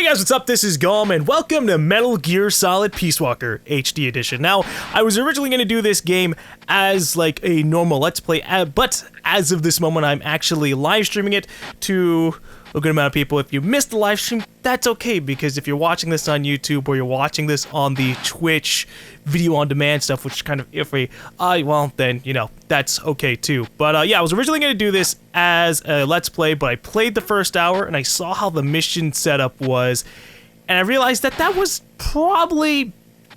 Hey guys, what's up? This is GaLm, and welcome to Metal Gear Solid Peace Walker HD Edition. Now, I was originally going to do this game as like a normal Let's Play, but as of this moment, I'm actually live streaming it to a good amount of people. If you missed the live stream, that's okay, because if you're watching this on YouTube or you're watching this on the Twitch video on demand stuff, which is kind of iffy, well, then, you know, that's okay too. But yeah, I was originally going to do this as a Let's Play, but I played the first hour and I saw how the mission setup was, and I realized that that was probably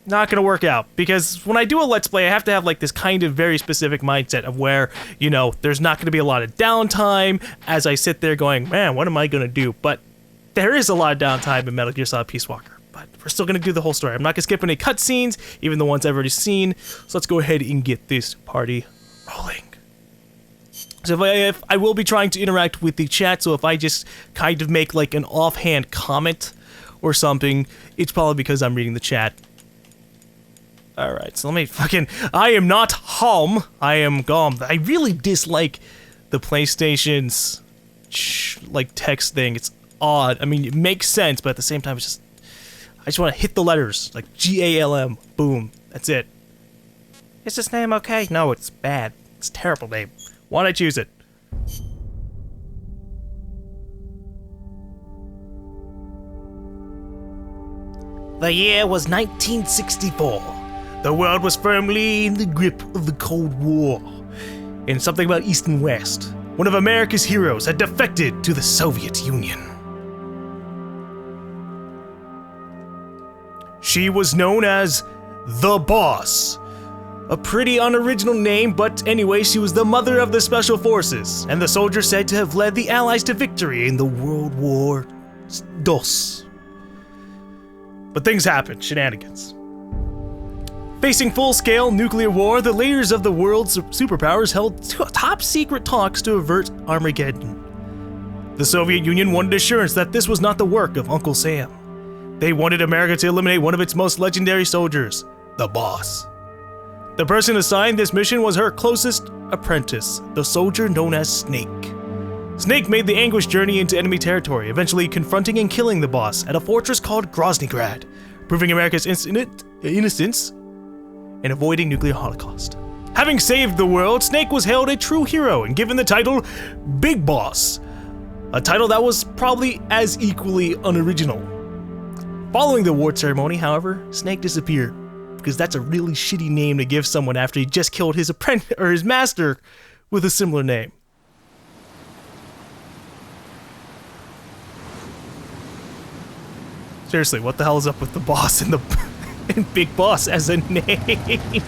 not gonna work out, because when I do a Let's Play, I have to have like this kind of very specific mindset of where, you know, there's not gonna be a lot of downtime as I sit there going, man, what am I gonna do? But there is a lot of downtime in Metal Gear Solid Peace Walker, but we're still gonna do the whole story. I'm not gonna skip any cutscenes, even the ones I've already seen, so let's go ahead and get this party rolling. So if I will be trying to interact with the chat, so if I just kind of make like an offhand comment or something, it's probably because I'm reading the chat. Alright, so let me fucking... I am not GaLm, I am GaLm. I really dislike the PlayStation's, like, text thing. It's odd. I mean, it makes sense, but at the same time, it's just... I just want to hit the letters, like GALM. Boom. That's it. Is this name okay? No, it's bad. It's a terrible name. Why'd I choose it? The year was 1964. The world was firmly in the grip of the Cold War. And something about East and West. One of America's heroes had defected to the Soviet Union. She was known as the Boss. A pretty unoriginal name, but anyway, she was the mother of the Special Forces, and the soldier said to have led the Allies to victory in the World War II. But things happened, shenanigans. Facing full-scale nuclear war, the leaders of the world's superpowers held top-secret talks to avert Armageddon. The Soviet Union wanted assurance that this was not the work of Uncle Sam. They wanted America to eliminate one of its most legendary soldiers, the Boss. The person assigned this mission was her closest apprentice, the soldier known as Snake. Snake made the anguished journey into enemy territory, eventually confronting and killing the Boss at a fortress called Groznygrad, proving America's innocence and avoiding nuclear holocaust. Having saved the world, Snake was hailed a true hero and given the title Big Boss, a title that was probably as equally unoriginal. Following the award ceremony, however, Snake disappeared, because that's a really shitty name to give someone after he just killed his apprentice or his master with a similar name. Seriously, what the hell is up with the Boss and the and Big Boss as a name?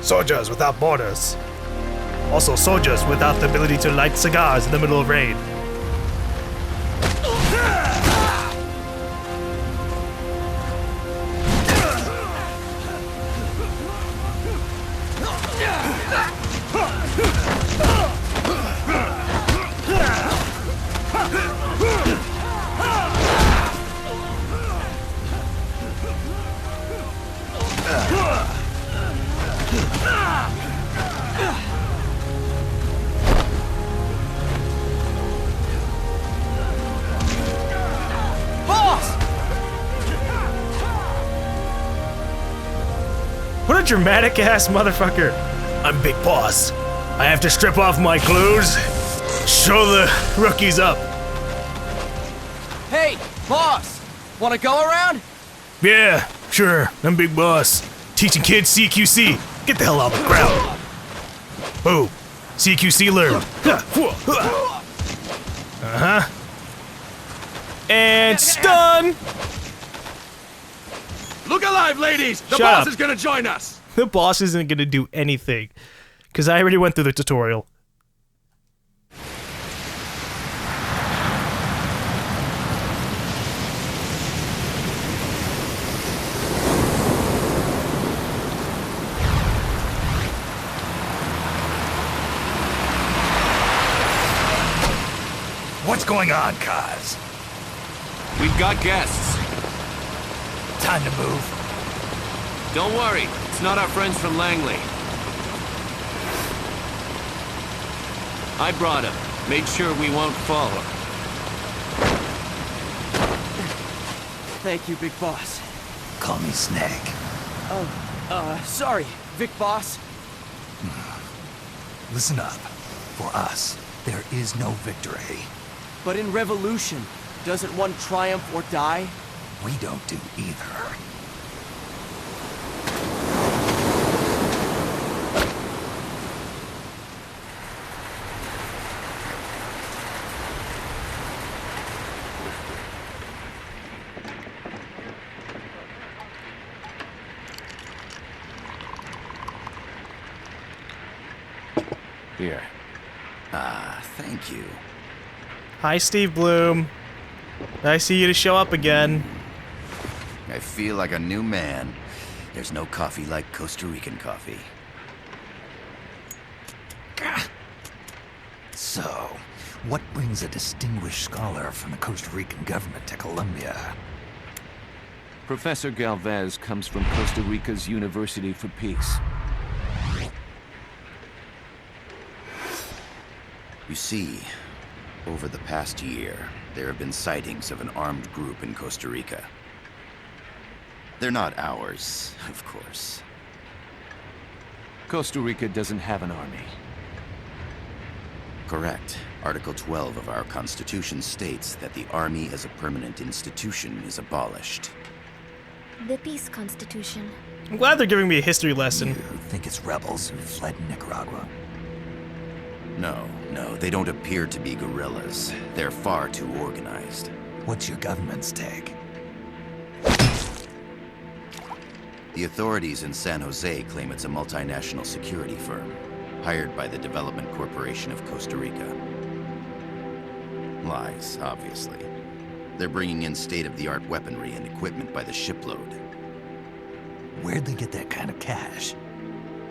Soldiers without borders. Also soldiers without the ability to light cigars in the middle of rain. What a dramatic ass motherfucker. I'm Big Boss. I have to strip off my clothes, show the rookies up. Hey, Boss! Wanna go around? Yeah, sure, I'm Big Boss. Teaching kids CQC. Get the hell out of the crowd. Boom. CQC learned. Uh-huh. And stun! Look alive, ladies! The Shut boss up. is gonna join us! The boss isn't gonna do anything, because I already went through the tutorial. What's going on, Kaz? We've got guests. Time to move. Don't worry, it's not our friends from Langley. I brought him. Made sure we won't fall. Thank you, Big Boss. Call me Snake. Sorry, Vic Boss. Listen up. For us, there is no victory. But in Revolution, doesn't one triumph or die? We don't do either. Here. Thank you. Hi, Steve Bloom. Nice see you to show up again. I feel like a new man. There's no coffee like Costa Rican coffee. So, what brings a distinguished scholar from the Costa Rican government to Colombia? Professor Galvez comes from Costa Rica's University for Peace. You see, over the past year, there have been sightings of an armed group in Costa Rica. They're not ours, of course. Costa Rica doesn't have an army. Correct. Article 12 of our Constitution states that the Army as a permanent institution is abolished. The Peace Constitution. I'm glad they're giving me a history lesson. You think it's rebels who fled Nicaragua? No, they don't appear to be guerrillas. They're far too organized. What's your government's take? The authorities in San Jose claim it's a multinational security firm, hired by the Development Corporation of Costa Rica. Lies, obviously. They're bringing in state-of-the-art weaponry and equipment by the shipload. Where'd they get that kind of cash?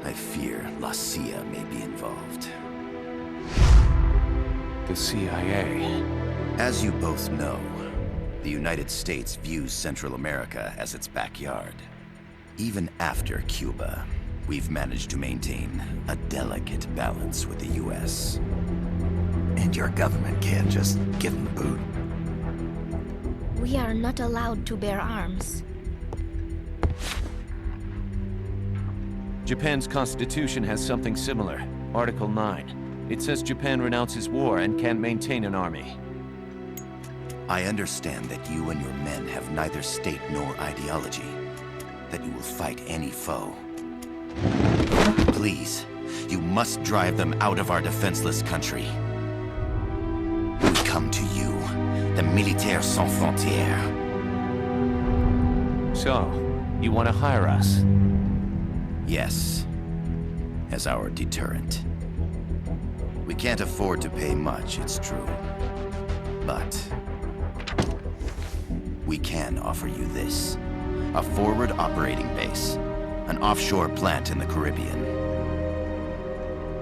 I fear La CIA may be involved. The CIA. As you both know, the United States views Central America as its backyard. Even after Cuba, we've managed to maintain a delicate balance with the US. And your government can't just give them the boot? We are not allowed to bear arms. Japan's constitution has something similar. Article 9. It says Japan renounces war and can't maintain an army. I understand that you and your men have neither state nor ideology. That you will fight any foe. Please, you must drive them out of our defenseless country. We come to you, the Militaires Sans Frontières. So, you want to hire us? Yes, as our deterrent. We can't afford to pay much, it's true. But we can offer you this. A forward operating base. An offshore plant in the Caribbean.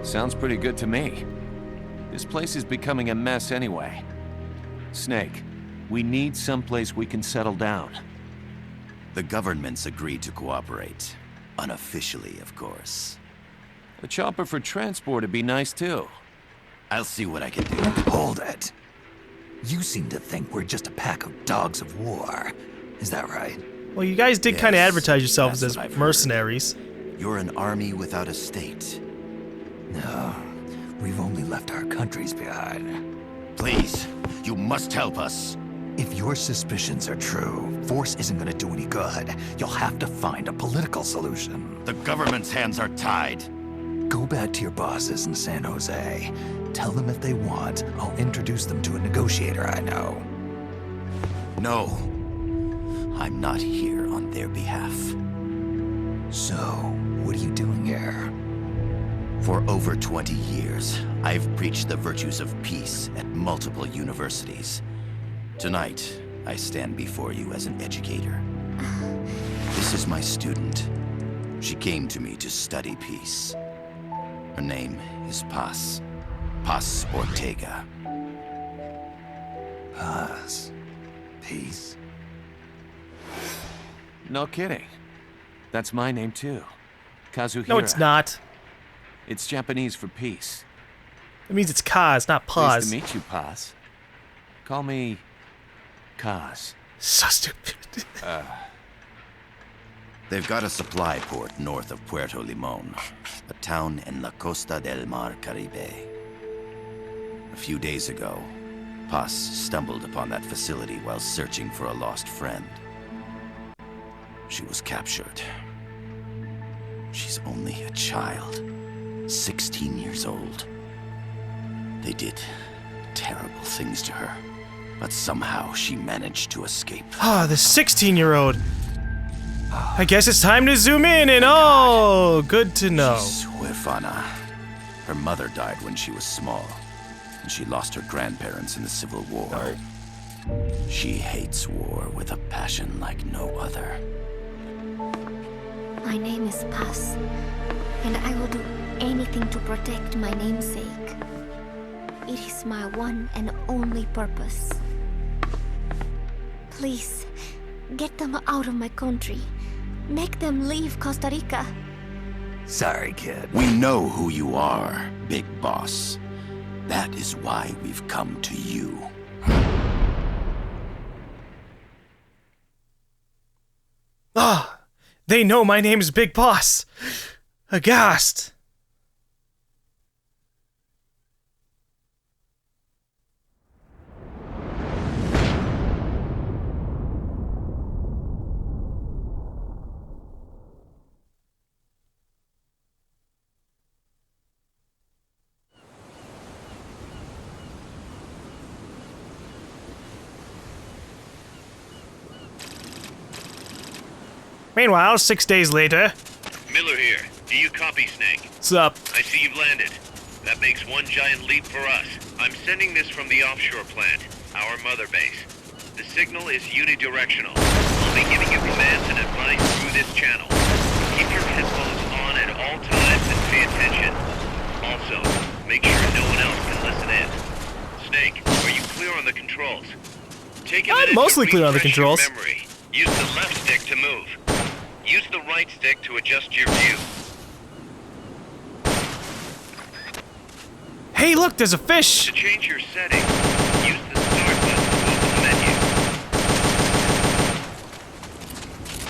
Sounds pretty good to me. This place is becoming a mess anyway. Snake, we need someplace we can settle down. The government's agreed to cooperate. Unofficially, of course. A chopper for transport would be nice too. I'll see what I can do. Hold it. You seem to think we're just a pack of dogs of war. Is that right? Well, you guys did kind of Yes, advertise yourselves that's as what I've heard. mercenaries. You're an army without a state. No, we've only left our countries behind. Please, you must help us. If your suspicions are true, force isn't gonna do any good. You'll have to find a political solution. The government's hands are tied. Go back to your bosses in San Jose. Tell them if they want, I'll introduce them to a negotiator I know. No, I'm not here on their behalf. So, what are you doing here? For over 20 years, I've preached the virtues of peace at multiple universities. Tonight, I stand before you as an educator. This is my student. She came to me to study peace. Her name is Paz. Paz Ortega. Paz. Peace. No kidding. That's my name too. Kazuhira. No, it's not. It's Japanese for peace. It means it's Kaz, not Pleased pause. to meet you, Paz. Call me Kaz. So stupid. They've got a supply port north of Puerto Limon, a town in la Costa del Mar Caribe. A few days ago, Paz stumbled upon that facility while searching for a lost friend. She was captured. She's only a child, 16 years old. They did terrible things to her, but somehow she managed to escape. Ah, the 16-year-old. I guess it's time to zoom in and oh, good to know. She's huérfana. Her mother died when she was small, and she lost her grandparents in the Civil War. She hates war with a passion like no other. My name is Paz, and I will do anything to protect my namesake. It is my one and only purpose. Please, get them out of my country. Make them leave Costa Rica. Sorry, kid. We know who you are, Big Boss. That is why we've come to you. Ah, they know my name's Big Boss. Aghast. Meanwhile, 6 days later. Miller here. Do you copy, Snake? What's up? I see you've landed. That makes one giant leap for us. I'm sending this from the offshore plant, our mother base. The signal is unidirectional. I'll be giving you commands and advice through this channel. Keep your headphones on at all times and pay attention. Also, make sure no one else can listen in. Snake, are you clear on the controls? Take a minute mostly to clear on the refresh your controls. memory. Use the left stick to move. Use the right stick to adjust your view. Hey, look, there's a fish. To change your settings, use the start button to open the menu.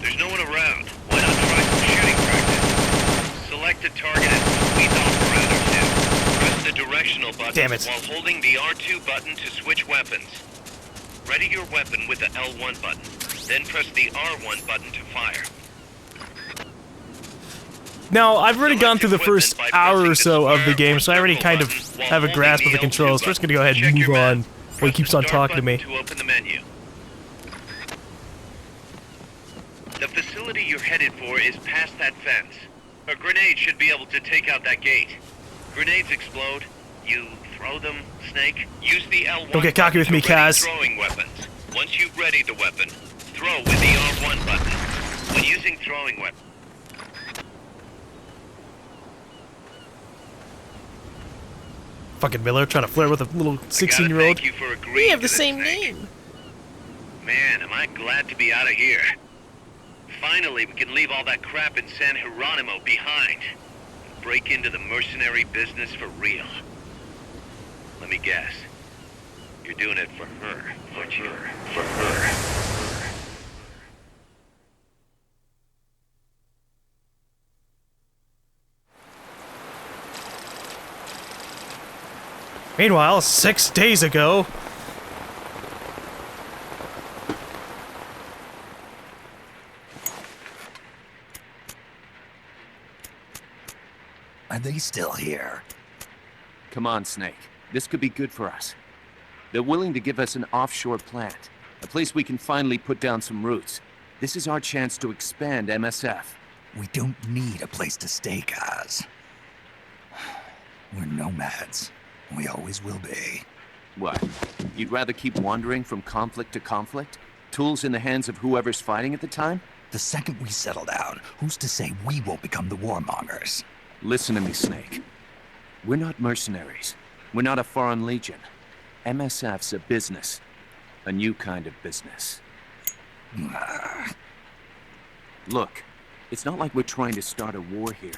There's no one around. Why not try some shooting practice? Select a target and squeeze off around R2. Press the directional button Damn it. while holding the R2 button to switch weapons. Ready your weapon with the L1 button. Then press the R1 button to fire. Now, I've already gone through the first hour or so of the game, so I already kind of have a grasp of the controls. So we're just gonna go ahead and move on while he keeps on talking to me. To open the menu. The facility you're headed for is past that fence. A grenade should be able to take out that gate. Grenades explode. You throw them, Snake. Use the L1 Don't get cocky with me, to ready Kaz. throwing weapons. Once you've readied the weapon, throw with the R1 button. When using throwing weapons, Fucking Miller trying to flirt with a little 16-year-old. Thank you for agreeing We have to the this, same Snake. name. Man, am I glad to be out of here. Finally, we can leave all that crap in San Geronimo behind. Break into the mercenary business for real. Let me guess. You're doing it for her, aren't you? For her. Meanwhile, 6 days ago. Are they still here? Come on, Snake. This could be good for us. They're willing to give us an offshore plant, a place we can finally put down some roots. This is our chance to expand MSF. We don't need a place to stay, guys. We're nomads. We always will be. What? You'd rather keep wandering from conflict to conflict? Tools in the hands of whoever's fighting at the time? The second we settle down, who's to say we won't become the warmongers? Listen to me, Snake. We're not mercenaries. We're not a foreign legion. MSF's a business. A new kind of business. Look, it's not like we're trying to start a war here.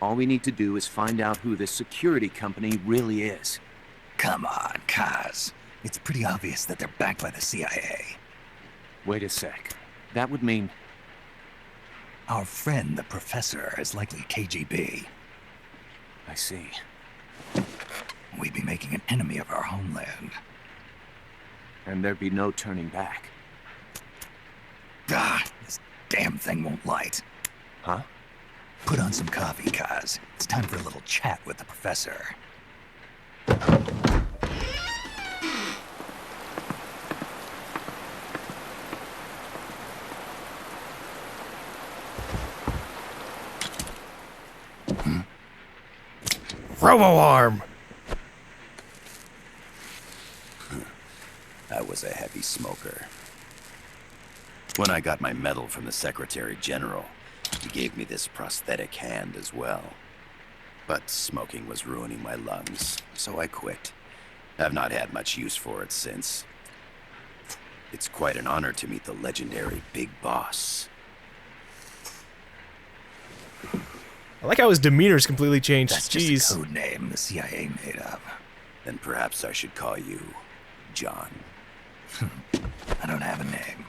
All we need to do is find out who this security company really is. Come on, Kaz. It's pretty obvious that they're backed by the CIA. Wait a sec. That would mean... Our friend, the professor, is likely KGB. I see. We'd be making an enemy of our homeland. And there'd be no turning back. This damn thing won't light. Huh? Put on some coffee, Kaz. It's time for a little chat with the professor. Robo-arm! I was a heavy smoker. When I got my medal from the Secretary General, he gave me this prosthetic hand as well. But smoking was ruining my lungs, so I quit. I've not had much use for it since. It's quite an honor to meet the legendary Big Boss. I like how his demeanor's completely changed. That's Jeez. just a code name the CIA made up. Then perhaps I should call you John. I don't have a name.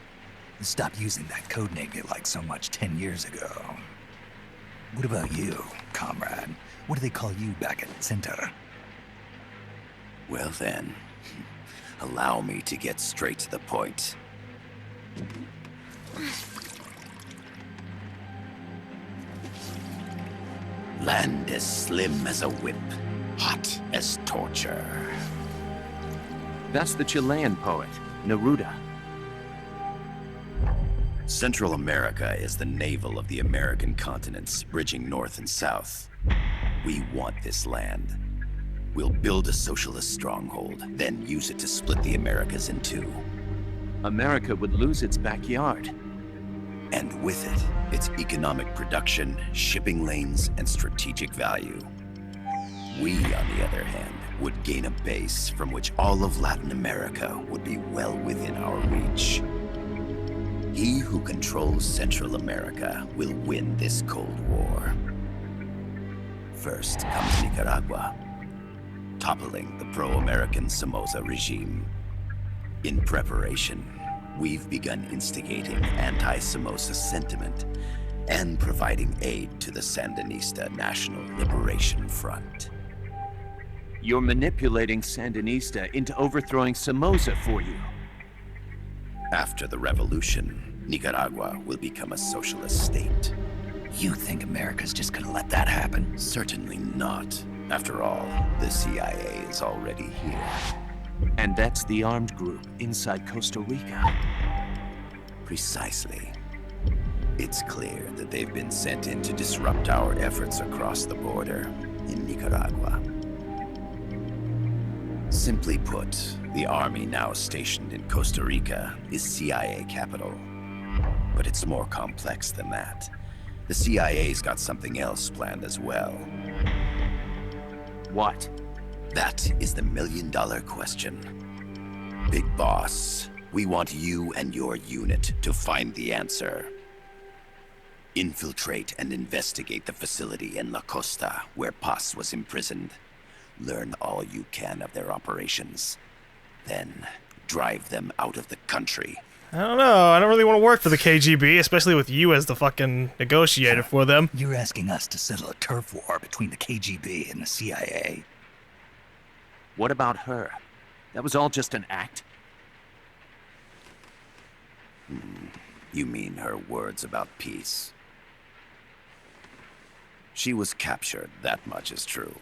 Stop using that code name you liked so much 10 years ago. What about you, comrade? What do they call you back at Center? Well then, allow me to get straight to the point. Land as slim as a whip, hot as torture. That's the Chilean poet, Neruda. Central America is the navel of the American continents, bridging north and south. We want this land. We'll build a socialist stronghold, then use it to split the Americas in two. America would lose its backyard. And with it, its economic production, shipping lanes, and strategic value. We, on the other hand, would gain a base from which all of Latin America would be well within our reach. He who controls Central America will win this Cold War. First comes Nicaragua, toppling the pro-American Somoza regime. In preparation, we've begun instigating anti-Somoza sentiment and providing aid to the Sandinista National Liberation Front. You're manipulating Sandinista into overthrowing Somoza for you. After the revolution, Nicaragua will become a socialist state. You think America's just gonna let that happen? Certainly not. After all, the CIA is already here. And that's the armed group inside Costa Rica. Precisely. It's clear that they've been sent in to disrupt our efforts across the border in Nicaragua. Simply put, the army now stationed in Costa Rica is CIA capital. But it's more complex than that. The CIA's got something else planned as well. What? That is the million-dollar question. Big Boss, we want you and your unit to find the answer. Infiltrate and investigate the facility in La Costa, where Paz was imprisoned. Learn all you can of their operations. Then, drive them out of the country. I don't know. I don't really want to work for the KGB, especially with you as the fucking negotiator for them. You're asking us to settle a turf war between the KGB and the CIA? What about her? That was all just an act? You mean her words about peace? She was captured, that much is true.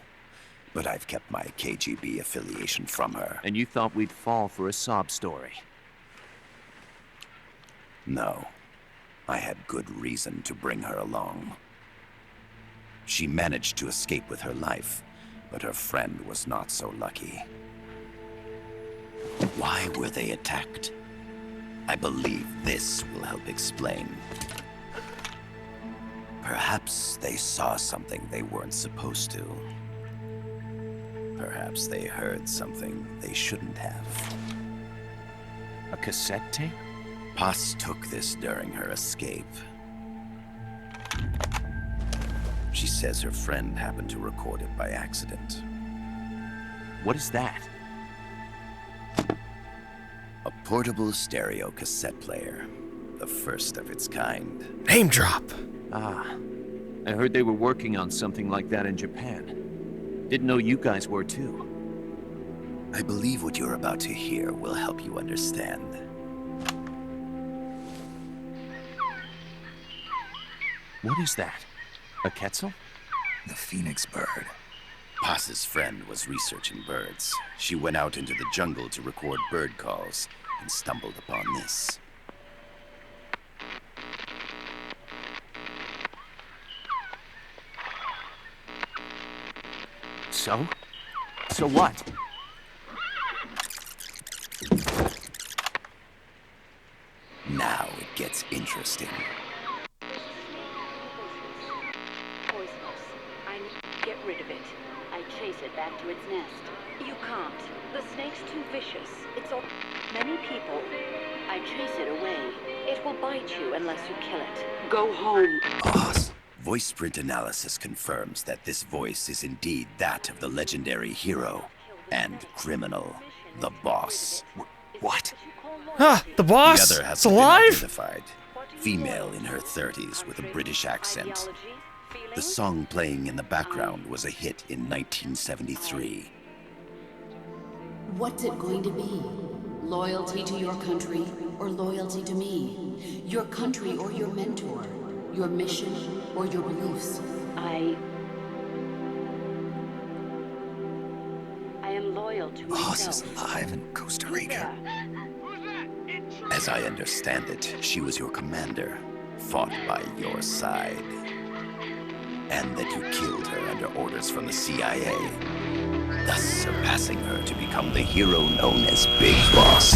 But I've kept my KGB affiliation from her. And you thought we'd fall for a sob story? No. I had good reason to bring her along. She managed to escape with her life, but her friend was not so lucky. Why were they attacked? I believe this will help explain. Perhaps they saw something they weren't supposed to. Perhaps they heard something they shouldn't have. A cassette tape? Paz took this during her escape. She says her friend happened to record it by accident. What is that? A portable stereo cassette player. The first of its kind. Name drop. Ah, I heard they were working on something like that in Japan. Didn't know you guys were too. I believe what you're about to hear will help you understand. What is that? A quetzal? The phoenix bird. Paz's friend was researching birds. She went out into the jungle to record bird calls and stumbled upon this. So? So what? Now it gets interesting. Poisonous. I need to get rid of it. I chase it back to its nest. You can't. The snake's too vicious. It's all... Many people. I chase it away. It will bite you unless you kill it. Go home. Boss. Voice print analysis confirms that this voice is indeed that of the legendary hero and criminal, the boss. What? Ah, the boss? The other has It's been alive? identified. Female in her 30s with a British accent. The song playing in the background was a hit in 1973. What's it going to be? Loyalty to your country or loyalty to me? Your country or your mentor? Your mission or your beliefs? I am loyal to Boss myself. is alive in Costa Rica. As I understand it, she was your commander, fought by your side. And that you killed her under orders from the CIA, thus surpassing her to become the hero known as Big Boss.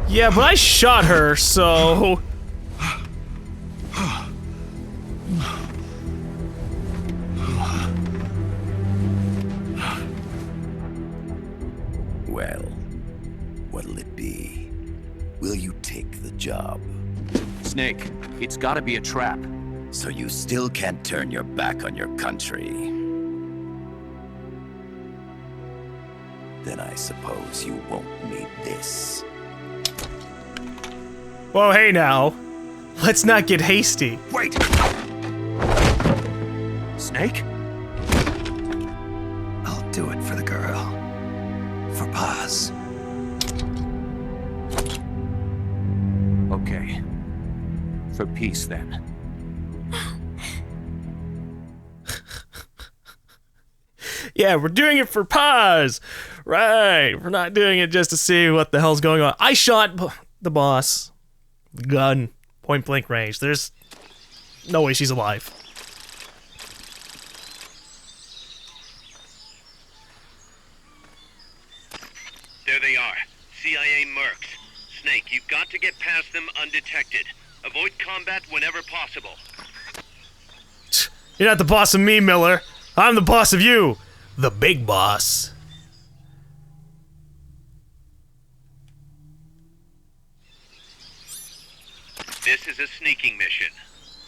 Yeah, but I shot her, so... Well, what'll it be? Will you take the job? Snake, it's gotta be a trap. So you still can't turn your back on your country? Then I suppose you won't need this. Whoa, hey now. Let's not get hasty. Wait! Snake? I'll do it for the girl. For Paz. Okay. For peace, then. Yeah, we're doing it for Paz. Right. We're not doing it just to see what the hell's going on. I shot the boss. Gun. Point blank range. There's no way she's alive. There they are. CIA mercs. Snake, you've got to get past them undetected. Avoid combat whenever possible. You're not the boss of me, Miller. I'm the boss of you. The big boss. This is a sneaking mission.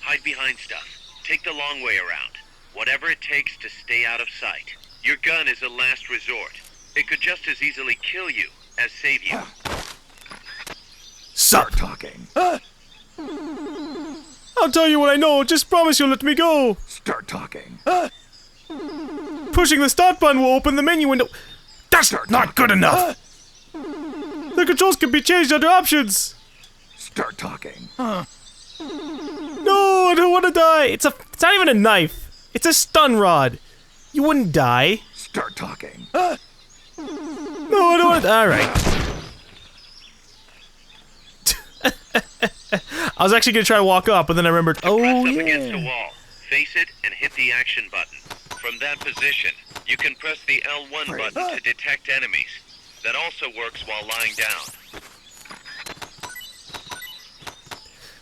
Hide behind stuff. Take the long way around. Whatever it takes to stay out of sight. Your gun is a last resort. It could just as easily kill you as save you. Sup? Talking. I'll tell you what I know. Just promise you'll let me go. Start talking. Pushing the start button will open the menu window. That's not good enough. The controls can be changed under options. Start talking. No, I don't want to die. It's not even a knife. It's a stun rod. You wouldn't die. Start talking. No, I don't want to. All right. I was actually gonna try to walk up, but then I remembered. Oh Press up yeah. against a wall. Face it and hit the action button. From that position, you can press the L1 button to detect enemies. That also works while lying down.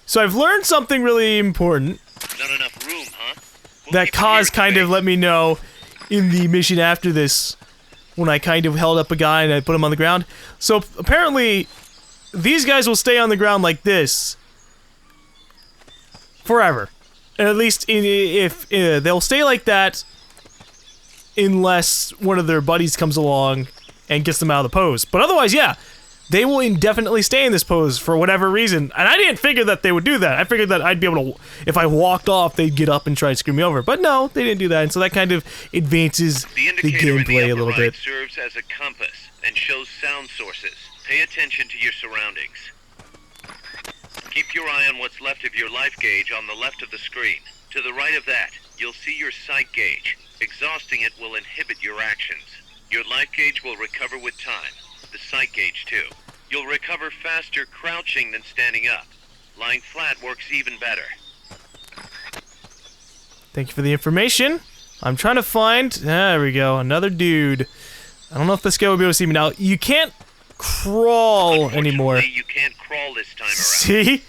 So I've learned something really important Not enough room, huh? We'll that keep it here Kaz kind of today. let me know in the mission after this. when I kind of held up a guy and I put him on the ground. So apparently, these guys will stay on the ground like this forever. And at least if they'll stay like that unless one of their buddies comes along and gets them out of the pose. But otherwise, yeah, they will indefinitely stay in this pose for whatever reason. And I didn't figure that they would do that. I figured that I'd be able to, if I walked off, they'd get up and try to screw me over. But no, they didn't do that. And so that kind of advances the gameplay a little bit. Serves as a compass and shows sound sources. Pay attention to your surroundings. Keep your eye on what's left of your life gauge on the left of the screen. To the right of that, you'll see your sight gauge. Exhausting it will inhibit your actions. Your life gauge will recover with time. The sight gauge too. You'll recover faster crouching than standing up. Lying flat works even better. Thank you for the information. I'm trying to find... There we go, another dude. I don't know if this guy will be able to see me now. You can't crawl anymore. You can't crawl this time around. See?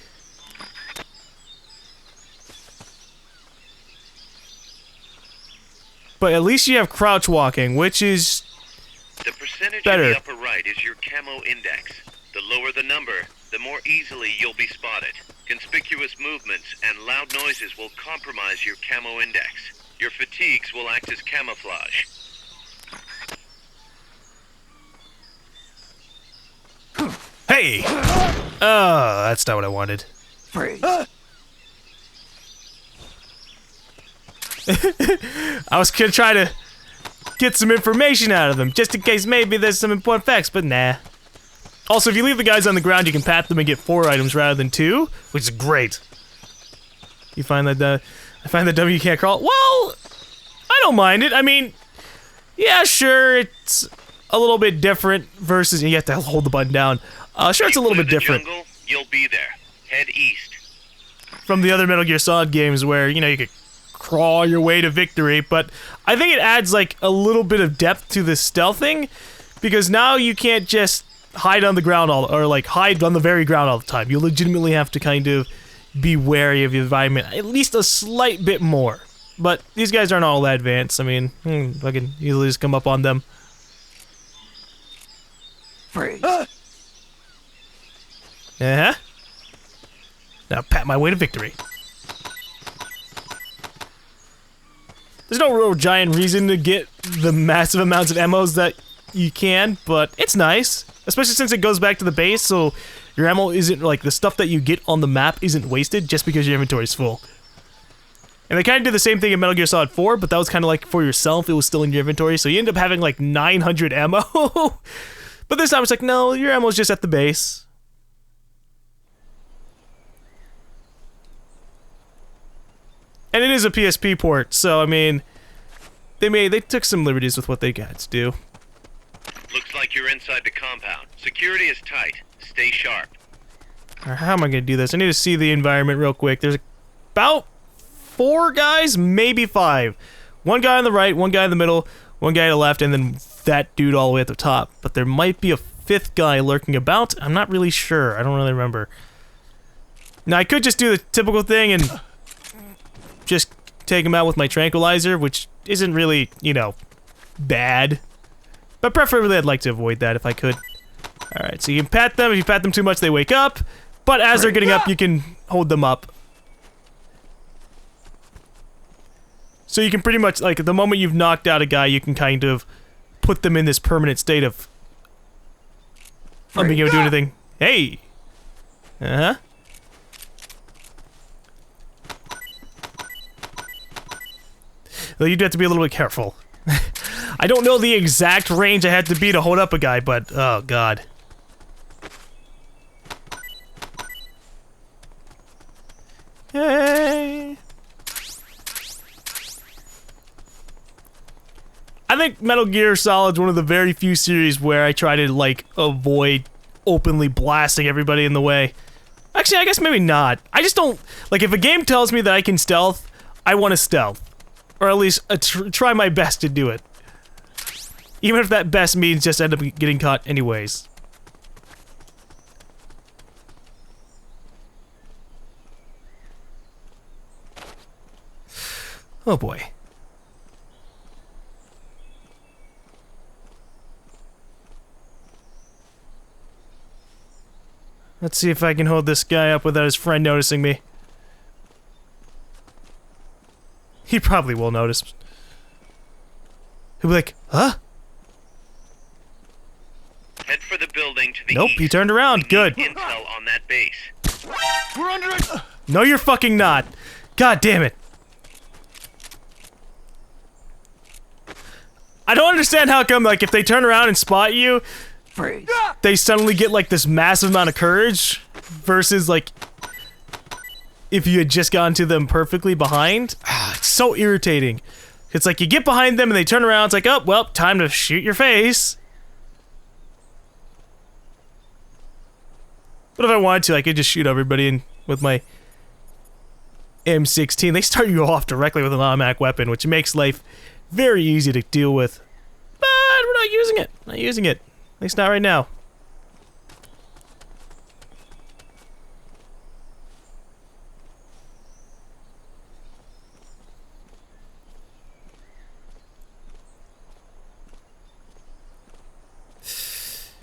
But at least you have crouch walking, which is the percentage better. In the upper right is your camo index. The lower the number, the more easily you'll be spotted. Conspicuous movements and loud noises will compromise your camo index. Your fatigues will act as camouflage. Hey! Oh, that's not what I wanted. Freeze. I was gonna try to get some information out of them, just in case maybe there's some important facts, but nah. Also, if you leave the guys on the ground, you can pat them and get 4 items rather than 2, which is great. You find that I find that W can't crawl. Well, I don't mind it. I mean, yeah, sure, it's a little bit different versus you have to hold the button down. Sure, it's a little bit different. Jungle, you'll be there. Head east. From the other Metal Gear Solid games where, you know, you could crawl your way to victory, but I think it adds like a little bit of depth to the stealthing, because now you can't just hide on the ground or like hide on the very ground all the time. You legitimately have to kind of be wary of the environment at least a slight bit more. But these guys aren't all that advanced. I mean, I can easily just come up on them. Freeze. Uh-huh. Now pat my way to victory. There's no real giant reason to get the massive amounts of ammos that you can, but it's nice. Especially since it goes back to the base, so your ammo isn't, like, the stuff that you get on the map isn't wasted just because your inventory is full. And they kind of did the same thing in Metal Gear Solid 4, but that was kind of like for yourself, it was still in your inventory, so you end up having like 900 ammo. But this time it's like, no, your ammo's just at the base. And it is a PSP port, so I mean, they took some liberties with what they got to do. Looks like you're inside the compound. Security is tight. Stay sharp. Alright, how am I gonna do this? I need to see the environment real quick. There's about 4 guys, maybe 5. One guy on the right, one guy in the middle, one guy to the left, and then that dude all the way at the top. But there might be a 5th guy lurking about. I'm not really sure. I don't really remember. Now, I could just do the typical thing and just take him out with my tranquilizer, which isn't really, you know, bad. But preferably I'd like to avoid that if I could. Alright, so you can pat them. If you pat them too much, they wake up. But as they're getting up, you can hold them up. So you can pretty much, like, the moment you've knocked out a guy, you can kind of put them in this permanent state of not being able to do anything. Hey! Uh-huh. Though you'd have to be a little bit careful. I don't know the exact range I had to be to hold up a guy, but oh god. Hey. I think Metal Gear Solid is one of the very few series where I try to, like, avoid openly blasting everybody in the way. Actually, I guess maybe not. I just don't... Like, if a game tells me that I can stealth, I want to stealth. Or at least try my best to do it. Even if that best means just end up getting caught anyways. Oh boy. Let's see if I can hold this guy up without his friend noticing me. He probably will notice. He'll be like, huh? Head for the building to the Nope, east. he turned around. Good. Intel on that base. We're under it! No, you're fucking not. God damn it. I don't understand how come, like, if they turn around and spot you, they suddenly get, like, this massive amount of courage versus, like, if you had just gotten to them perfectly behind. It's so irritating. It's like you get behind them and they turn around, it's like, oh, well, time to shoot your face. But if I wanted to, I could just shoot everybody in with my M16. They start you off directly with an automatic weapon, which makes life very easy to deal with. But we're not using it. Not using it. At least not right now.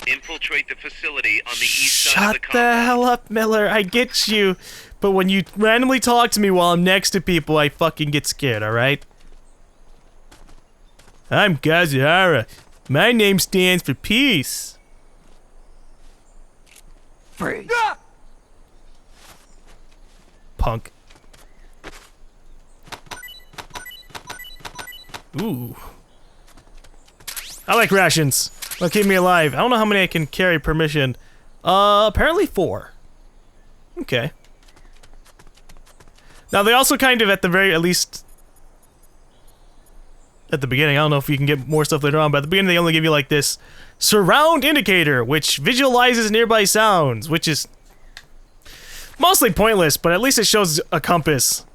Infiltrate the facility on the east side of Shut the the compound. hell up, Miller. I get you. But when you randomly talk to me while I'm next to people, I fucking get scared, alright? I'm Kazuhara. My name stands for peace. Freeze. Punk. Ooh. I like rations. They'll keep me alive. I don't know how many I can carry per mission. Apparently 4. Okay. Now they also kind of at least at the beginning, I don't know if you can get more stuff later on, but at the beginning they only give you like this surround indicator, which visualizes nearby sounds, which is mostly pointless, but at least it shows a compass.